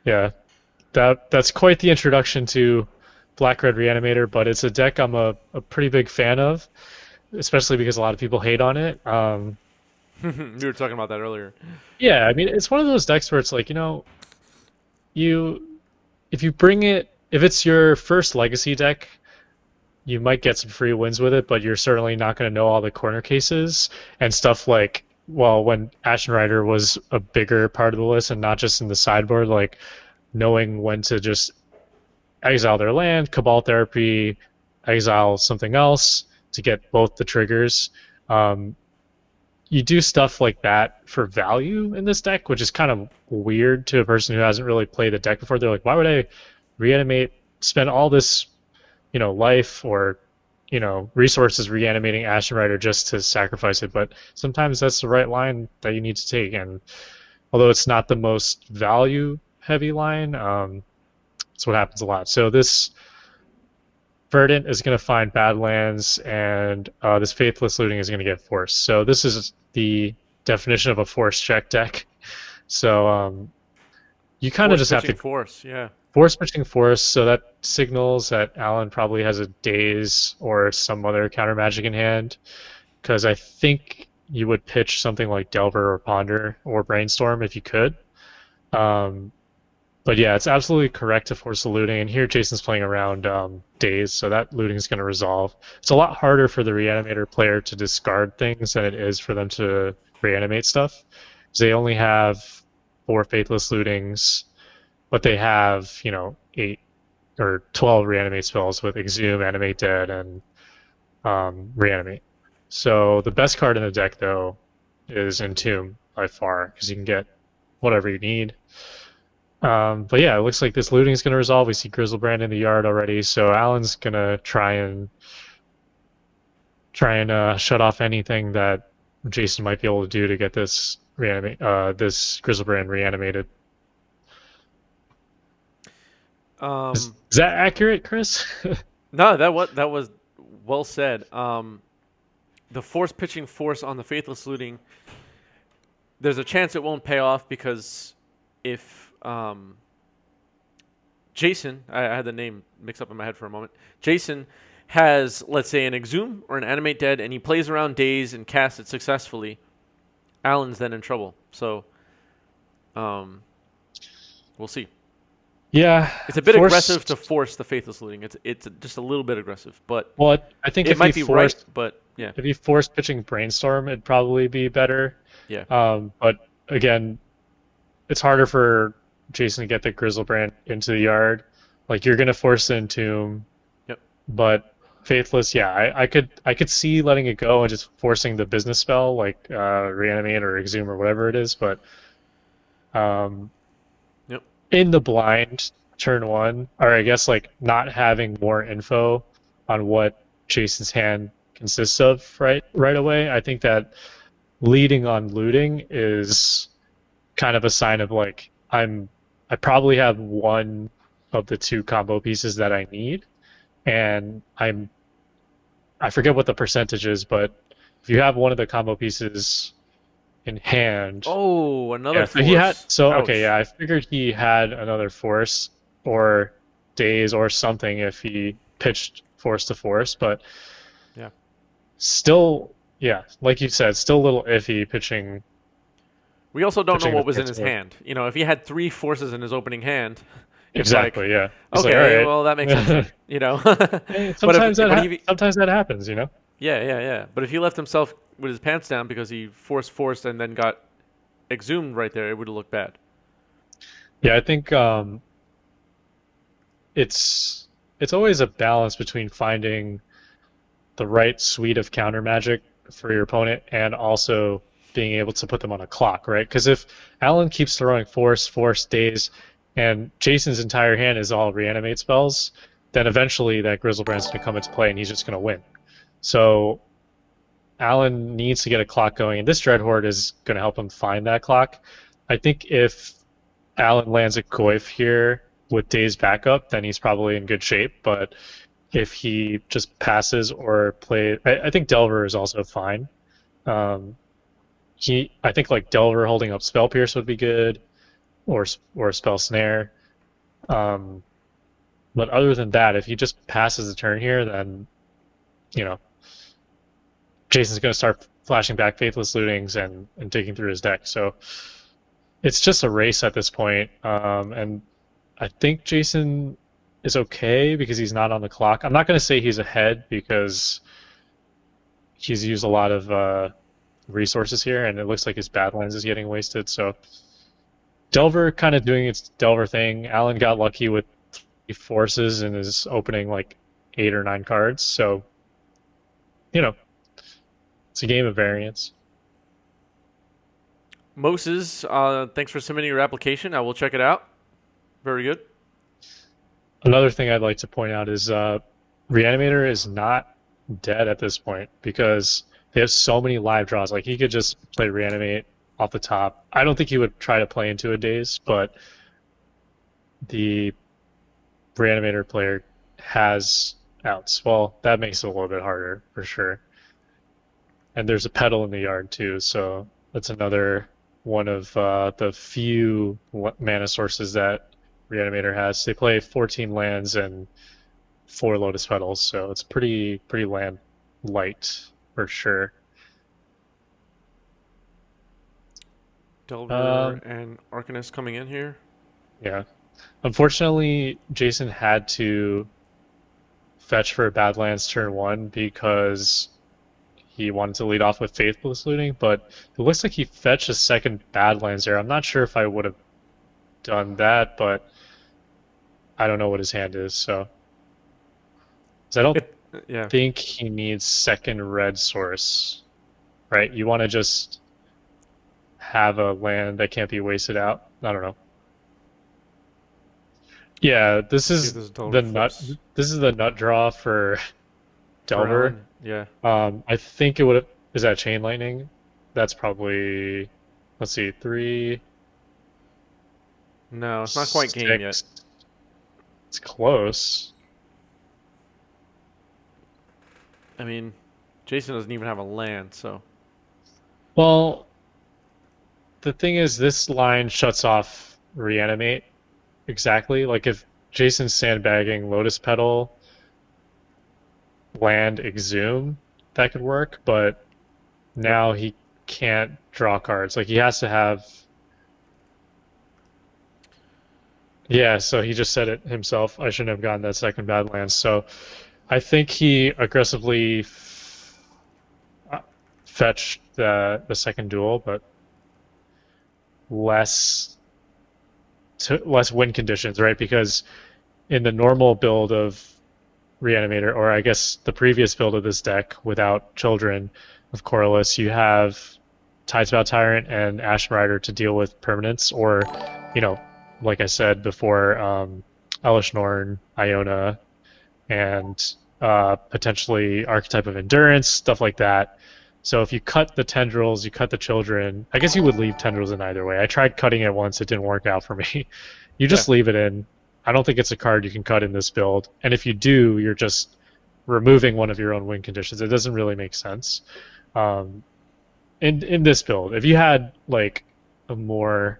Yeah, that's quite the introduction to Black Red Reanimator, but it's a deck I'm a pretty big fan of, especially because a lot of people hate on it. We were talking about that earlier. Yeah, I mean, it's one of those decks where it's like, you if you bring it, if it's your first legacy deck, you might get some free wins with it, but you're certainly not going to know all the corner cases and stuff like, well, when Ashen Rider was a bigger part of the list and not just in the sideboard, like knowing when to just exile their land, Cabal Therapy, exile something else to get both the triggers. Um, you do stuff like that for value in this deck, which is kind of weird to a person who hasn't really played the deck before. They're like, why would I reanimate, spend all this, life or, resources reanimating Ashen Rider just to sacrifice it? But sometimes that's the right line that you need to take. And although it's not the most value heavy line, that's what happens a lot. So this Verdant is going to find Badlands, and this Faithless Looting is going to get forced. So this is the definition of a force check deck. So you kind of Force just have pitching to force, yeah. force pitching force. So that signals that Alan probably has a Daze or some other counter magic in hand. Because I think you would pitch something like Delver or Ponder or Brainstorm if you could. Um, but yeah, it's absolutely correct to force the looting. And here Jason's playing around Daze, so that looting is going to resolve. It's a lot harder for the Reanimator player to discard things than it is for them to reanimate stuff. Because they only have 4 Faithless Lootings, but they have, 8 or 12 reanimate spells with Exhume, Animate Dead, and Reanimate. So the best card in the deck, though, is Entomb by far, because you can get whatever you need. But yeah, it looks like this looting is going to resolve. We see Grizzlebrand in the yard already, so Alan's going to try and shut off anything that Jason might be able to do to get this Grizzlebrand reanimated. Is that accurate, Chris? No, that was well said. The force pitching force on the faithless looting. There's a chance it won't pay off because if Jason, I had the name mixed up in my head for a moment. Jason has, let's say, an Exhume or an Animate Dead, and he plays around Daze and casts it successfully. Alan's then in trouble. So, um, we'll see. Yeah, It's a bit force. aggressive to force the faithless looting. It's just a little bit aggressive, but Well, I think it might be right. But yeah, if you force pitching Brainstorm, it'd probably be better. yeah, But again, it's harder for Jason to get the Grizzlebrand into the yard. Like you're gonna force the Entomb, yep. but Faithless, yeah, I could see letting it go and just forcing the business spell like Reanimate or Exhume or whatever it is. But um, Yep. in the blind turn one, or I guess like not having more info on what Jason's hand consists of right away, I think that leading on looting is kind of a sign of like I probably have one of the two combo pieces that I need, and I forget what the percentage is, but if you have one of the combo pieces in hand, Oh, yeah. another So he had force. so okay, Ouch. yeah. I figured he had another force or days or something if he pitched force to force, but Yeah. still, yeah, like you said, still a little iffy pitching We also don't know pitching the what was in his Temur. hand. If he had three forces in his opening hand, it's like, Exactly, yeah. He's like, all okay, right. well that makes sense then. Hey, But if sometimes that happens, you know. yeah, yeah, yeah. But if he left himself with his pants down because he forced and then got exhumed right there, it would have looked bad. Yeah, I think it's always a balance between finding the right suite of counter magic for your opponent and also being able to put them on a clock, right? Because if Alan keeps throwing force, days, and Jason's entire hand is all reanimate spells, then eventually that Grizzlebrand's going to come into play and he's just going to win. So Alan needs to get a clock going, and this Dreadhorde is going to help him find that clock. I think if Alan lands a Goyf here with Days backup, then he's probably in good shape. But if he just passes or play, I think Delver is also fine. Um, I think like Delver holding up Spell Pierce would be good, or spell snare. Um, but other than that, if he just passes the turn here, then you know Jason's going to start flashing back Faithless Lootings and digging through his deck. So it's just a race at this point. And I think Jason is okay because he's not on the clock. I'm not going to say he's ahead because he's used a lot of resources here, and it looks like his Badlands is getting wasted. So Delver kind of doing its Delver thing. Alan got lucky with 3 forces and is opening like 8 or 9 cards. So, you know, it's a game of variance. Moses, thanks for submitting your application. I will check it out. Very good. Another thing I'd like to point out is Reanimator is not dead at this point because they have so many live draws. Like he could just play Reanimate off the top. I don't think he would try to play into a Daze, but the Reanimator player has outs. Well, that makes it a little bit harder for sure. And there's a pedal in the yard too, so that's another one of the few mana sources that Reanimator has. They play 14 lands and 4 Lotus Petals, so it's pretty land light for sure. Delver and Arcanist coming in here. Yeah. Unfortunately, Jason had to fetch for Badlands turn 1 because he wanted to lead off with Faithless Looting, but it looks like he fetched a second Badlands there. I'm not sure if I would have done that, but I don't know what his hand is, so. 'Cause I don't think he needs second red source, right? You want to just have a land that can't be wasted out. I don't know. Yeah, this is the nut. This is the nut draw for Delver. Yeah. I think it would have. Is that Chain Lightning? That's probably. Let's see, 3. No, it's not quite 6. game yet. It's close. I mean, Jason doesn't even have a land, so. Well, the thing is, this line shuts off Reanimate exactly. Like if Jason's sandbagging Lotus Petal, land, Exhume, that could work, but now he can't draw cards. Like he has to have. Yeah, so he just said it himself. I shouldn't have gotten that second Badlands. So I think he aggressively fetched the second duel, but less win conditions, right? Because in the normal build of Reanimator, or I guess the previous build of this deck without Children of Corliss, you have Tidespout Tyrant and Ashen Rider to deal with permanents, or, like I said before, Elesh Norn, Iona, and potentially Archetype of Endurance, stuff like that. So if you cut the Tendrils, you cut the Children. I guess you would leave Tendrils in either way. I tried cutting it once, it didn't work out for me. You just leave it in. I don't think it's a card you can cut in this build. And if you do, you're just removing one of your own win conditions. It doesn't really make sense. In this build, if you had like a more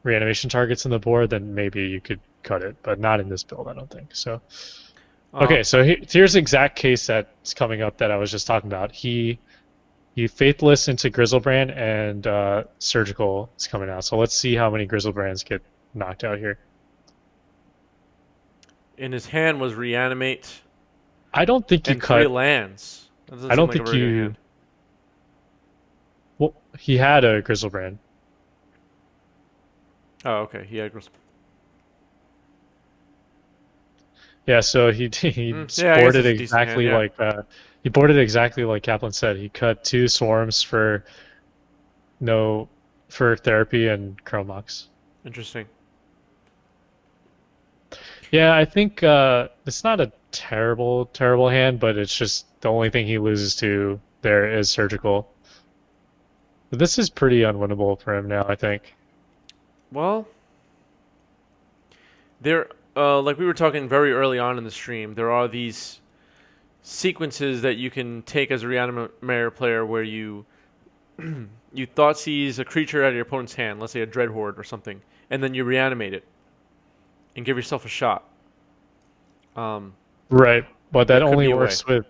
reanimation targets on the board, then maybe you could cut it, but not in this build, I don't think. So, okay, so here's the exact case that's coming up that I was just talking about. He Faithless into Grizzlebrand, and Surgical is coming out. So let's see how many Grizzlebrands get knocked out here. In his hand was Reanimate. I don't think you cut 3 lands. I don't think you. Well, he had a Grizzlebrand. Oh, okay. He had Grizzlebrand. Yeah, so he boarded exactly like he boarded exactly like Kaplan said. He cut 2 Swarms for therapy and Chromox. Interesting. Yeah, I think it's not a terrible hand, but it's just the only thing he loses to there is Surgical. But this is pretty unwinnable for him now, I think. Well, like we were talking very early on in the stream, there are these sequences that you can take as a Reanimator player where you you thought seize a creature out of your opponent's hand, let's say a Dreadhorde or something, and then you reanimate it and give yourself a shot. Um, Right, but that could be a way.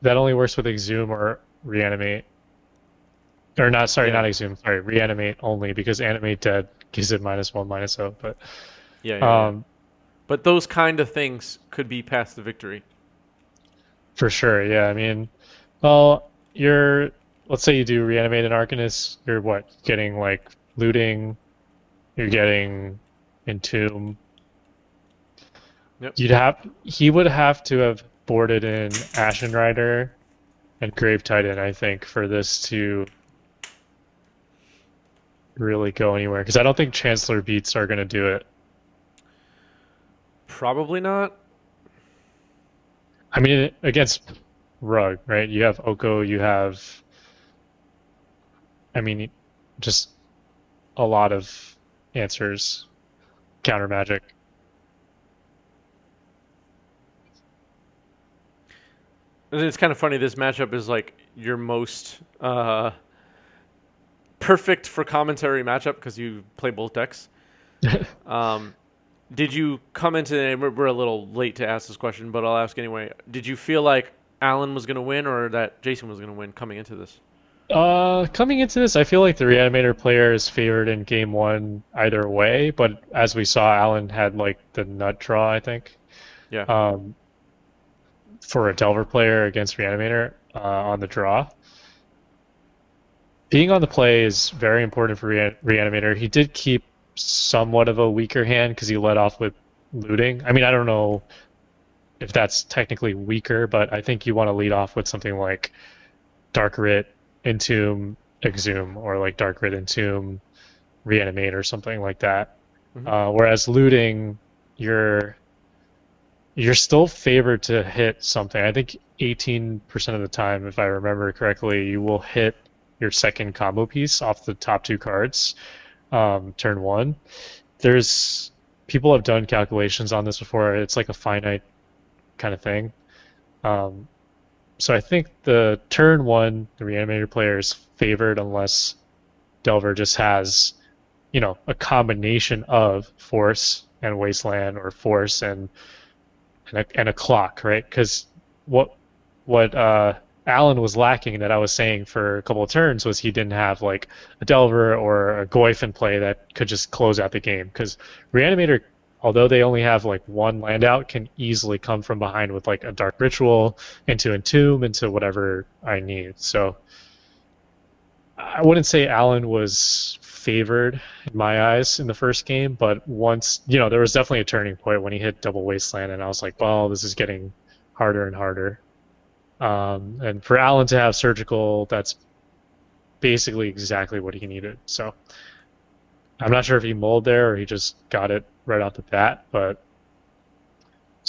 that only works with Exhume or Reanimate. Or not, sorry, Yeah, not Exhume, sorry, Reanimate only because Animate Dead gives it -1, -0. But yeah, yeah, yeah. um, But those kind of things could be past the victory. for sure, yeah. I mean, well, you're let's say you do Reanimate an Arcanist, you're what getting like looting, you're getting Entomb. Yep. He would have to have boarded in Ashen Rider and Grave Titan, I think, for this to really go anywhere. Because I don't think Chancellor Beats are going to do it. Probably not. I mean, against Rug, right? You have Oko, you have, I mean, just a lot of answers. Counter magic. It's kind of funny. This matchup is like your most perfect for commentary matchup because you play both decks. Um, did you come into the, we're a little late to ask this question, but I'll ask anyway. Did you feel like Alan was going to win or that Jason was going to win coming into this? Coming into this, I feel like the Reanimator player is favored in game one either way, but as we saw, Alan had like the nut draw, I think. Yeah. Um, for a Delver player against Reanimator on the draw. Being on the play is very important for Reanimator. He did keep somewhat of a weaker hand because he led off with looting. I mean, I don't know if that's technically weaker, but I think you want to lead off with something like Dark Writ, Entomb, Exhume, or like Dark Writ, Entomb, Reanimate, or something like that. Whereas looting, you're still favored to hit something. I think 18% of the time, if I remember correctly, you will hit your second combo piece off the top two cards, turn one. There's people have done calculations on this before. It's like a finite kind of thing. So I think the turn one, the Reanimator player is favored unless Delver just has, a combination of Force and Wasteland or Force and a clock, right? Because what Alan was lacking that I was saying for a couple of turns was he didn't have like a Delver or a Goyf in play that could just close out the game. Because Reanimator, although they only have like one land out, can easily come from behind with like a Dark Ritual into Entomb into whatever I need. So I wouldn't say Alan was favored in my eyes in the first game, but once, there was definitely a turning point when he hit double Wasteland, and I was like, well, this is getting harder and harder. And for Alan to have Surgical, that's basically exactly what he needed. So I'm not sure if he mulled there or he just got it right off the bat, but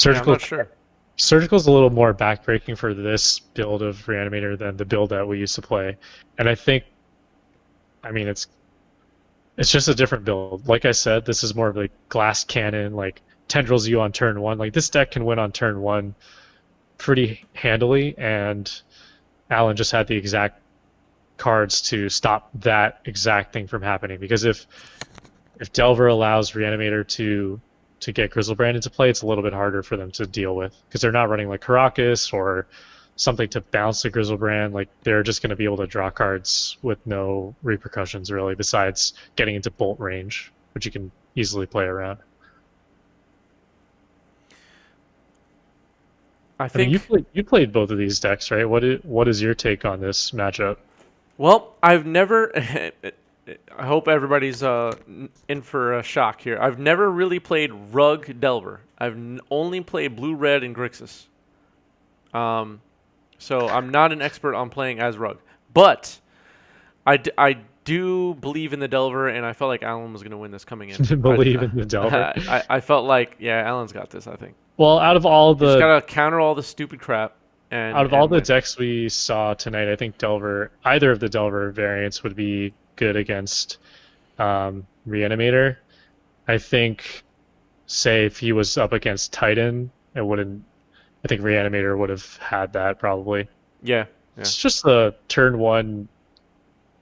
Yeah, I'm not sure. Surgical's a little more backbreaking for this build of Reanimator than the build that we used to play. And I mean, it's just a different build. Like I said, this is more of a glass cannon, like tendrils you on turn one. Like this deck can win on turn one pretty handily, and Alan just had the exact cards to stop that exact thing from happening. Because if Delver allows Reanimator to get Grizzlebrand into play, it's a little bit harder for them to deal with because they're not running like Caracas or something to bounce the Grizzlebrand. Like they're just going to be able to draw cards with no repercussions really, besides getting into bolt range, which you can easily play around. I I mean, think. you played both of these decks, right? What is your take on this matchup? Well, I've never. I hope everybody's in for a shock here. I've never really played Rug Delver. I've only played Blue Red and Grixis. So I'm not an expert on playing as Rug, but I do believe in the Delver, and I felt like Alan was going to win this coming in. Believe in the Delver. I felt like, yeah, Alan's got this. I think. Well, You just gotta counter all the stupid crap. Out of all the win. decks we saw tonight, I think either of the Delver variants would be good against Reanimator. I think, say, if he was up against Titan, I think Reanimator would have had that probably. Yeah. It's just the turn one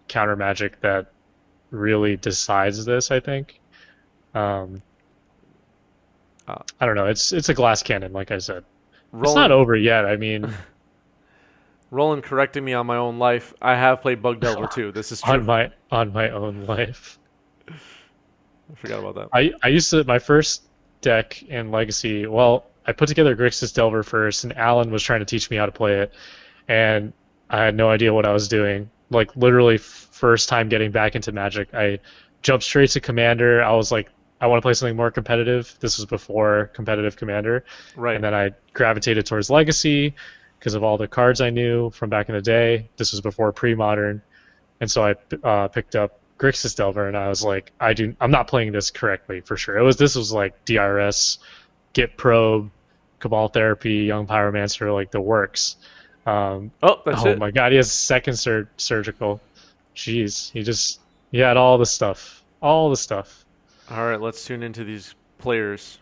counter magic that really decides this, I think. Um, Uh, I don't know. It's a glass cannon, like I said. It's not Roland, over yet. I mean, Roland correcting me on my own life. I have played Bug Delver too. This is true. on my own life. I forgot about that. I used to my first deck in Legacy. Well, I put together Grixis Delver first, and Alan was trying to teach me how to play it, and I had no idea what I was doing. Like literally, first time getting back into Magic, I jumped straight to Commander. I was like, I want to play something more competitive. This was before competitive Commander, and Right. then I gravitated towards Legacy because of all the cards I knew from back in the day. This was before pre-modern, and so I picked up Grixis Delver, and I was like, I'm not playing this correctly for sure. This was like DRS, Git Probe, Cabal Therapy, Young Pyromancer, like the works. Oh, that's Oh it. my God, he has second surgical. Jeez, he had all the stuff, all the stuff. All right, let's tune into these players.